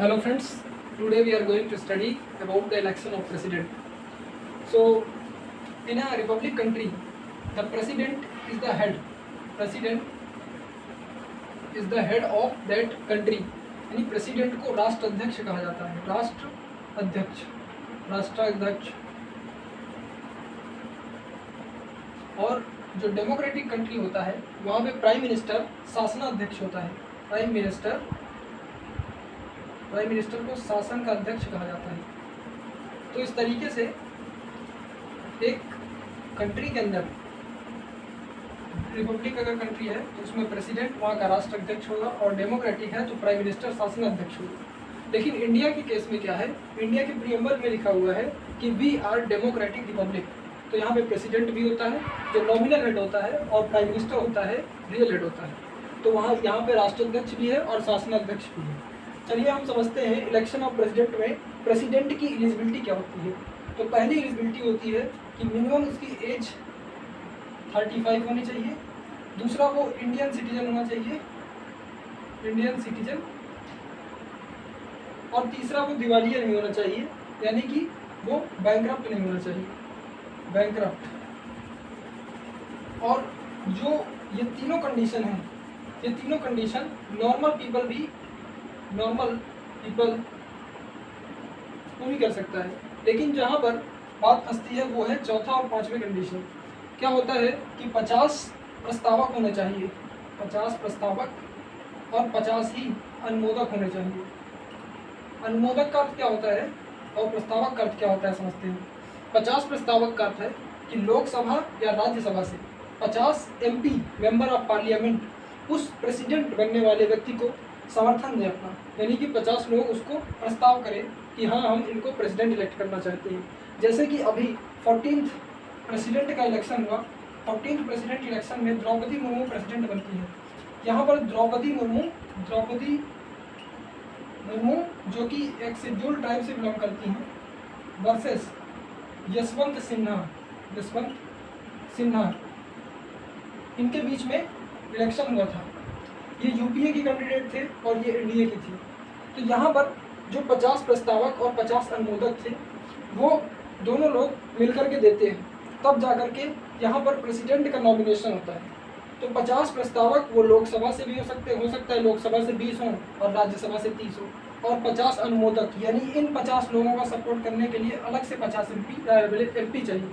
Hello friends, today we are going to study about the election of president. So in a republic country, the president is the head. President is the head of that country. यानी president को राष्ट्राध्यक्ष कहा जाता है. राष्ट्राध्यक्ष. और जो democratic country होता है वहाँ पे प्राइम मिनिस्टर शासनाध्यक्ष होता है. प्राइम मिनिस्टर को शासन का अध्यक्ष कहा जाता है. तो इस तरीके से एक कंट्री के अंदर, रिपब्लिक अगर कंट्री है तो उसमें प्रेसिडेंट वहाँ का राष्ट्राध्यक्ष होगा, और डेमोक्रेटिक है तो प्राइम मिनिस्टर शासन अध्यक्ष होगा. लेकिन इंडिया के केस में क्या है, इंडिया के प्रीएम्बल में लिखा हुआ है कि वी आर डेमोक्रेटिक रिपब्लिक. तो यहाँ पे प्रेसिडेंट भी होता है जो नॉमिनल हेड होता है, और प्राइम मिनिस्टर होता है रियल हेड होता है. तो यहाँ पे राष्ट्राध्यक्ष भी है और शासनाध्यक्ष भी है. चलिए हम समझते हैं इलेक्शन ऑफ प्रेसिडेंट में प्रेसिडेंट की एलिजिबिलिटी क्या होती है. तो पहली एलिजिबिलिटी होती है कि मिनिमम उसकी एज 35 होनी चाहिए. दूसरा वो इंडियन सिटीजन होना चाहिए, इंडियन सिटीजन. और तीसरा वो दिवालिया नहीं होना चाहिए, यानी कि वो बैंकरप्ट नहीं होना चाहिए, बैंकरप्ट. और जो ये तीनों कंडीशन हैं, ये तीनों कंडीशन नॉर्मल पीपल पूरी कर सकता है. लेकिन जहाँ पर बात फंसती है वो है चौथा और पांचवें कंडीशन. क्या होता है कि 50 प्रस्तावक होने चाहिए, 50 प्रस्तावक और 50 ही अनुमोदक होने चाहिए. अनुमोदक का अर्थ क्या होता है और प्रस्तावक का अर्थ क्या होता है समझते हैं. 50 प्रस्तावक का अर्थ है कि लोकसभा या राज्यसभा से 50 MP मेंबर ऑफ पार्लियामेंट उस प्रेसिडेंट बनने वाले व्यक्ति को समर्थन दें अपना, यानी कि 50 लोग उसको प्रस्ताव करें कि हाँ हम इनको प्रेसिडेंट इलेक्ट करना चाहते हैं. जैसे कि अभी 14th प्रेसिडेंट का इलेक्शन हुआ. 14th प्रेसिडेंट इलेक्शन में द्रौपदी मुर्मू प्रेसिडेंट बनती है. यहाँ पर द्रौपदी मुर्मू जो कि एक शेड्यूल ट्राइब से बिलोंग करती हैं, वर्सेस यशवंत सिन्हा, इनके बीच में इलेक्शन हुआ था. ये यूपीए की कैंडिडेट थे और ये एनडीए की थी. तो यहाँ पर जो 50 प्रस्तावक और 50 अनुमोदक थे वो दोनों लोग मिलकर के देते हैं, तब जाकर के यहाँ पर प्रेसिडेंट का नॉमिनेशन होता है. तो 50 प्रस्तावक वो लोकसभा से भी हो सकता है लोकसभा से 20 हों और राज्यसभा से 30 हो, और 50 अनुमोदक, यानी इन 50 लोगों का सपोर्ट करने के लिए अलग से 50 MP चाहिए.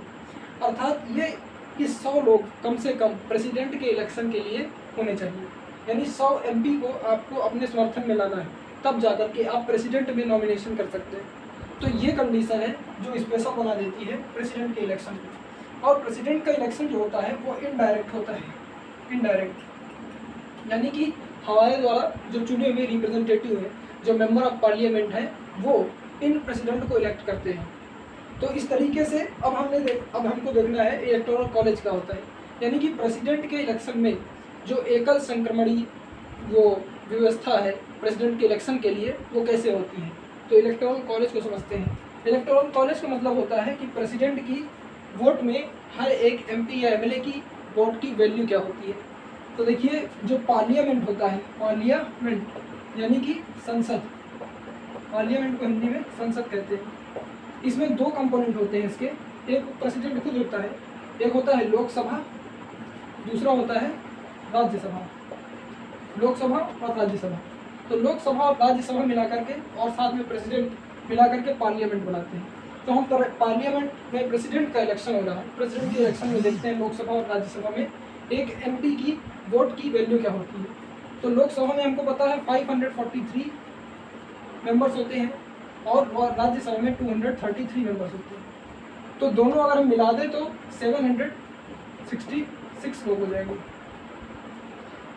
अर्थात ये 100 लोग कम से कम प्रेसिडेंट के इलेक्शन के लिए होने चाहिए. यानी 100 MP को आपको अपने समर्थन में लाना है, तब जाकर के आप प्रेसिडेंट में नॉमिनेशन कर सकते हैं. तो ये कंडीशन है जो स्पेशल बना देती है प्रेसिडेंट के इलेक्शन को. और प्रेसिडेंट का इलेक्शन जो होता है वो इनडायरेक्ट होता है. इनडायरेक्ट यानी कि हमारे द्वारा जो चुने हुए रिप्रेजेंटेटिव है, जो मेंबर ऑफ पार्लियामेंट है, वो इन प्रेसिडेंट को इलेक्ट करते हैं. तो इस तरीके से अब हमको देखना है इलेक्टोरल कॉलेज का होता है. यानी कि प्रेसिडेंट के इलेक्शन में जो एकल संक्रमणी वो व्यवस्था है प्रेसिडेंट के इलेक्शन के लिए, वो कैसे होती है. तो इलेक्टोरल कॉलेज को समझते हैं. इलेक्टोरल कॉलेज का मतलब होता है कि प्रेसिडेंट की वोट में हर एक MP या MLA की वोट की वैल्यू क्या होती है. तो देखिए जो पार्लियामेंट होता है, पार्लियामेंट यानी कि संसद, पार्लियामेंट को हिंदी में संसद कहते हैं. इसमें 2 कंपोनेंट होते हैं इसके. एक प्रेसिडेंट खुद होता है, एक होता है लोकसभा, दूसरा होता है राज्यसभा. लोकसभा और राज्यसभा. तो लोकसभा और राज्यसभा मिला करके और साथ में प्रेसिडेंट मिला करके पार्लियामेंट बनाते हैं. तो हम पार्लियामेंट में प्रेसिडेंट का इलेक्शन हो रहा है. प्रेसिडेंट के इलेक्शन में देखते हैं लोकसभा और राज्यसभा में एक MP की वोट की वैल्यू क्या होती है. तो लोकसभा में हमको पता है 543 मेंबर्स होते हैं और राज्यसभा में 233 मेंबर्स होते हैं. तो दोनों अगर हम मिला दें तो 766 लोग हो जाएंगे.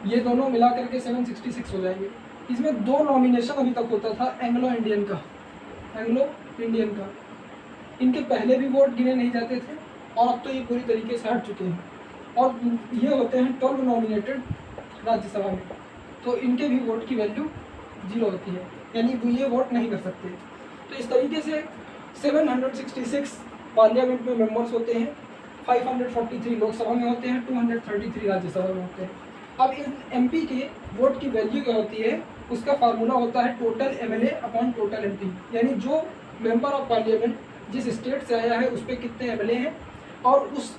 ये दोनों मिला करके 766 हो जाएंगे. इसमें 2 नॉमिनेशन अभी तक होता था एंग्लो इंडियन का. इनके पहले भी वोट गिने नहीं जाते थे और अब तो ये पूरी तरीके से हट चुके हैं. और ये होते हैं 12 नॉमिनेटेड राज्यसभा में. तो इनके भी वोट की वैल्यू 0 होती है, यानी ये वोट नहीं कर सकते. तो इस तरीके से 766 पार्लियामेंट में मेंबर्स होते हैं, 543 लोकसभा में होते हैं, 233 राज्यसभा में होते हैं. अब इन MP के वोट की वैल्यू क्या होती है उसका फार्मूला होता है total MLA upon total MP, यानी जो मेंबर ऑफ पार्लियामेंट जिस स्टेट से आया है उस पर कितने एमएलए हैं और उस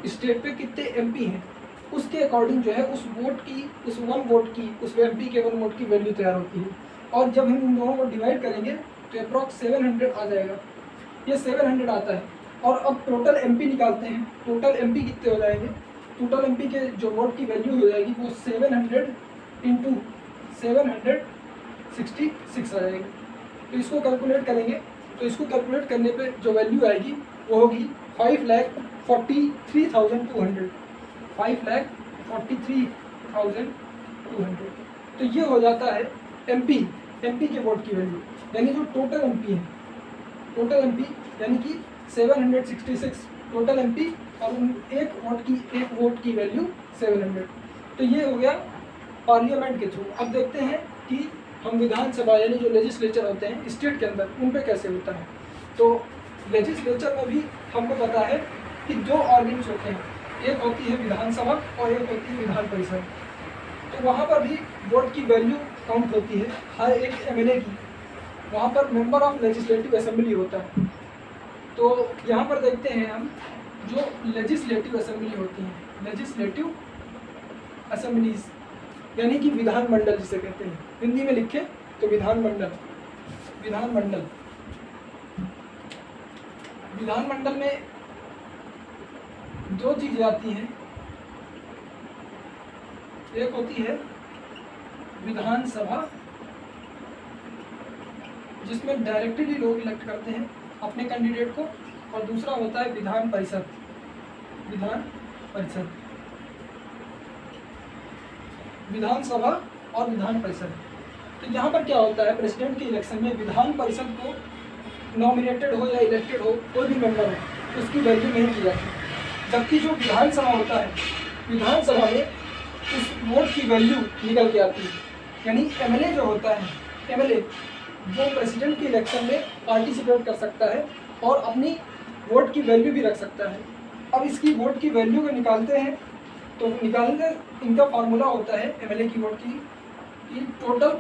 स्टेट पे कितने एमपी हैं, उसके अकॉर्डिंग जो है उस वोट की, उस वन वोट की, उस एमपी के वन वोट की वैल्यू तैयार होती है। और जब हम इन दोनों को डिवाइड करेंगे तो अप्रॉक्स 700 आ जाएगा, ये 700 आता है। और अब टोटल एमपी निकालते हैं, टोटल एमपी कितने हो जाएंगे, टोटल एमपी के जो वोट की वैल्यू हो जाएगी वो 700 इंटू 766 आ जाएगी। तो इसको कैलकुलेट करेंगे, तो इसको कैलकुलेट करने पे जो वैल्यू आएगी वो होगी 5,43,200, 5,43,200। तो ये हो जाता है एमपी के वोट की वैल्यू, यानी जो टोटल एमपी है, टोटल एमपी यानी कि 766 टोटल एमपी और एक वोट की वैल्यू 700। तो ये हो गया पार्लियामेंट के थ्रू। अब देखते हैं कि हम विधानसभा यानी जो लेजिस्लेचर होते हैं स्टेट के अंदर उन पे कैसे होता है। तो लेजिस्लेचर में भी हमको पता है कि दो ऑर्गन्स होते हैं, एक होती है विधानसभा और एक होती है विधान परिषद। तो वहाँ पर भी वोट की वैल्यू काउंट होती है हर एक एमएलए की, वहाँ पर मेंबर ऑफ लेजिस्लेटिव असेंबली होता है। तो यहाँ पर देखते हैं हम जो लेजिस्लेटिव असेंबली होती हैं, लेजिस्लेटिव असेंबलीज यानी कि विधानमंडल जिसे कहते हैं, हिंदी में लिखे तो विधानमंडल। विधानमंडल में दो चीजें आती हैं, एक होती है विधानसभा जिसमें डायरेक्टली लोग इलेक्ट करते हैं अपने कैंडिडेट को, और दूसरा होता है विधान परिषद। विधानसभा और विधान परिषद। तो यहाँ पर क्या होता है, प्रेसिडेंट के इलेक्शन में विधान परिषद को नॉमिनेटेड हो या इलेक्टेड हो कोई भी मेंबर हो उसकी वैल्यू नहीं की जाती, जबकि जो विधानसभा होता है विधानसभा में उस वोट की वैल्यू निकल के आती है। यानी एमएलए जो होता है, एमएलए वो प्रेसिडेंट के इलेक्शन में पार्टिसिपेट कर सकता है और अपनी वोट की वैल्यू भी रख सकता है। अब इसकी वोट की वैल्यू को निकालते हैं, तो निकालने इनका फार्मूला होता है एमएलए की वोट की टोटल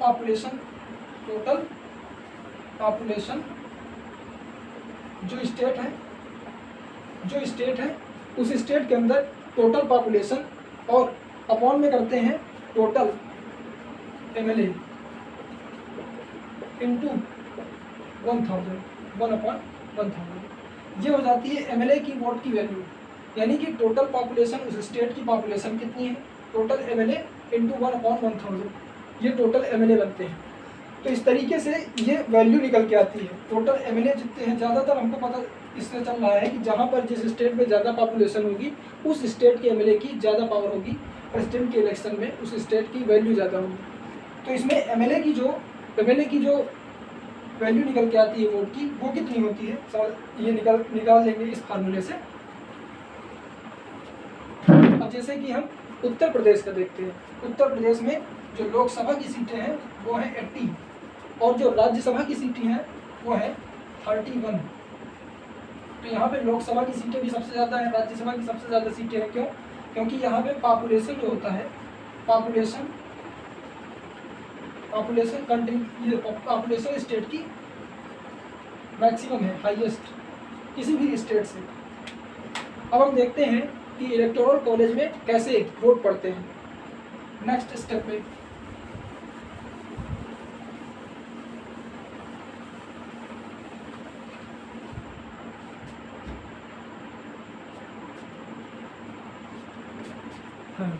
पॉपुलेशन जो स्टेट है उस स्टेट के अंदर टोटल पॉपुलेशन और अपॉन में करते हैं टोटल एमएलए इंटू 1000, 1/1000। ये हो जाती है एमएलए की वोट की वैल्यू, यानी कि टोटल पॉपुलेशन उस स्टेट की पॉपुलेशन कितनी है, टोटल एमएलए इंटू 1/1000, ये टोटल एमएलए बनते हैं। तो इस तरीके से ये वैल्यू निकल के आती है। टोटल एमएलए जितने हैं, ज़्यादातर हमको पता इससे चल रहा है कि जहाँ पर जिस स्टेट में ज़्यादा पॉपुलेशन होगी उस स्टेट के एमएलए की ज़्यादा पावर होगी, प्रेसिडेंट के इलेक्शन में उस स्टेट की वैल्यू ज़्यादा होगी। तो इसमें एमएलए की जो वैल्यू निकल के आती है वोट की, वो कितनी होती है, ये निकाल लेंगे इस फार्मूले से। अब जैसे कि हम उत्तर प्रदेश का देखते हैं, उत्तर प्रदेश में जो लोकसभा की सीटें हैं वो है 80 और जो राज्यसभा की सीटें हैं वो है 31। तो यहाँ पे लोकसभा की सीटें भी सबसे ज़्यादा है, राज्यसभा की सबसे ज़्यादा सीटें हैं। क्यों? क्योंकि यहाँ पे पॉपुलेशन जो होता है, पॉपुलेशन कंट्री, ये पॉपुलेशन स्टेट की मैक्सिमम है, हाईएस्ट किसी भी स्टेट से। अब हम देखते हैं कि इलेक्टोरल कॉलेज में कैसे वोट पड़ते हैं। नेक्स्ट स्टेप में हाँ